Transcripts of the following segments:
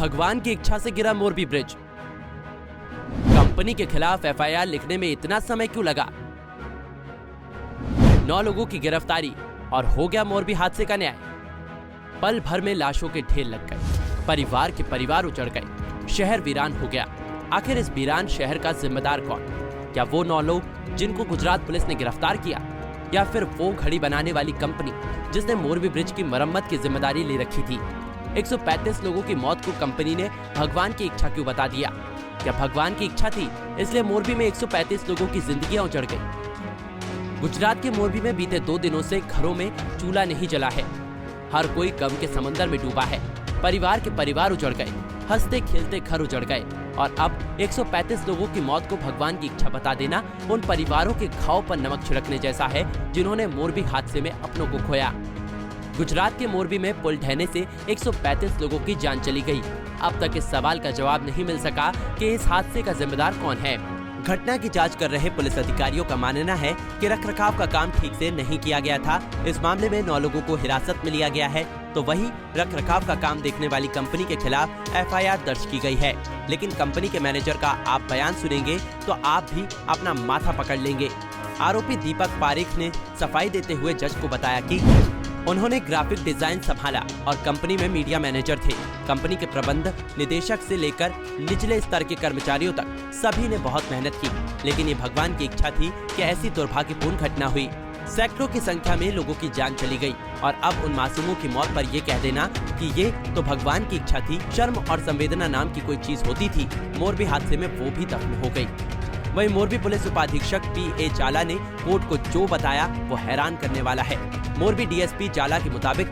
भगवान की इच्छा से गिरा मोरबी ब्रिज। कंपनी के खिलाफ एफआईआर लिखने में इतना समय क्यों लगा? 9 लोगों की गिरफ्तारी और हो गया मोरबी हादसे का न्याय। पल भर में लाशों के ढेर लग गए, परिवार के परिवार उजड़ गए, शहर वीरान हो गया। आखिर इस वीरान शहर का जिम्मेदार कौन? क्या वो 9 लोग जिनको गुजरात पुलिस ने गिरफ्तार किया, या फिर वो घड़ी बनाने वाली कंपनी जिसने मोरबी ब्रिज की मरम्मत की जिम्मेदारी ले रखी थी? 135 लोगों की मौत को कंपनी ने भगवान की इच्छा क्यों बता दिया? क्या भगवान की इच्छा थी इसलिए मोरबी में 135 लोगों की जिंदगियां उजड़ गई? गुजरात के मोरबी में बीते 2 दिनों से घरों में चूल्हा नहीं जला है। हर कोई गम के समंदर में डूबा है। परिवार के परिवार उजड़ गए, हंसते खेलते घर उजड़ गए, और अब 135 लोगों की मौत को भगवान की इच्छा बता देना उन परिवारों के घाव पर नमक छिड़कने जैसा है जिन्होंने मोरबी हादसे में अपनों को खोया। गुजरात के मोरबी में पुल ढहने से 135 लोगों की जान चली गई। अब तक इस सवाल का जवाब नहीं मिल सका कि इस हादसे का जिम्मेदार कौन है। घटना की जांच कर रहे पुलिस अधिकारियों का मानना है कि रखरखाव का काम ठीक से नहीं किया गया था। इस मामले में 9 लोगों को हिरासत में लिया गया है, तो वहीं रखरखाव का काम देखने वाली कंपनी के खिलाफ एफआईआर दर्ज की गई है। लेकिन कंपनी के मैनेजर का आप बयान सुनेंगे तो आप भी अपना माथा पकड़ लेंगे। आरोपी दीपक पारेख ने सफाई देते हुए जज को बताया कि उन्होंने ग्राफिक डिजाइन संभाला और कंपनी में मीडिया मैनेजर थे। कंपनी के प्रबंध निदेशक से लेकर निचले स्तर के कर्मचारियों तक सभी ने बहुत मेहनत की, लेकिन ये भगवान की इच्छा थी कि ऐसी दुर्भाग्यपूर्ण घटना हुई। सैकड़ों की संख्या में लोगों की जान चली गई, और अब उन मासूमों की मौत पर ये कह देना कि ये तो भगवान की इच्छा थी, शर्म और संवेदना नाम की कोई चीज होती थी, मोरबी हादसे में वो भी दफन हो गई। वहीं मोरबी पुलिस उपाधीक्षक पी.ए. जाला ने कोर्ट को जो बताया वो हैरान करने वाला है। मोरबी डीएसपी जाला के मुताबिक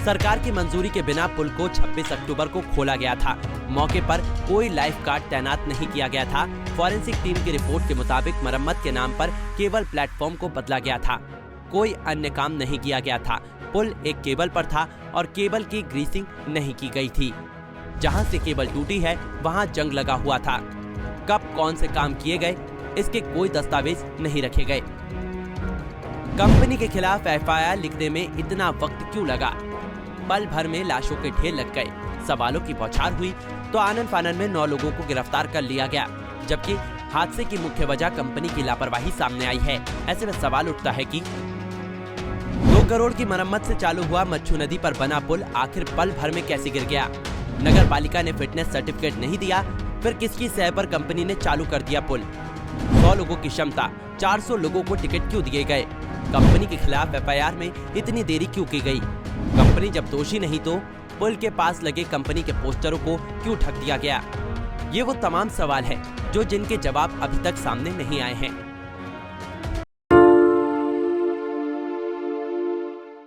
सरकार की मंजूरी के बिना पुल को 26 अक्टूबर को खोला गया था। मौके पर कोई लाइफ गार्ड तैनात नहीं किया गया था। फॉरेंसिक टीम की रिपोर्ट के मुताबिक मरम्मत के नाम पर केवल प्लेटफॉर्म को बदला गया था, कोई अन्य काम नहीं किया गया था। पुल एक केबल पर था और केबल की ग्रीसिंग नहीं की गई थी। जहां से केबल टूटी है वहां जंग लगा हुआ था। कब कौन से काम किए गए इसके कोई दस्तावेज नहीं रखे गए। कंपनी के खिलाफ एफआईआर लिखने में इतना वक्त क्यों लगा? पल भर में लाशों के ढेर लग गए, सवालों की बौछार हुई तो आनन फानन में 9 लोगों को गिरफ्तार कर लिया गया, जबकि हादसे की मुख्य वजह कंपनी की लापरवाही सामने आई है। ऐसे में सवाल उठता है कि 2 करोड़ की मरम्मत से चालू हुआ मच्छू नदी पर बना पुल आखिर पल भर में कैसे गिर गया? नगर पालिका ने फिटनेस सर्टिफिकेट नहीं दिया, फिर किसकी सह पर कंपनी ने चालू कर दिया पुल? 100 लोगों की क्षमता, 400 लोगों को टिकट क्यों दिए गए? कंपनी के खिलाफ एफआईआर में इतनी देरी क्यों की गई? कंपनी जब दोषी नहीं तो पुल के पास लगे कंपनी के पोस्टरों को क्यों ढक दिया गया? ये वो तमाम सवाल हैं जो जिनके जवाब अभी तक सामने नहीं आए हैं।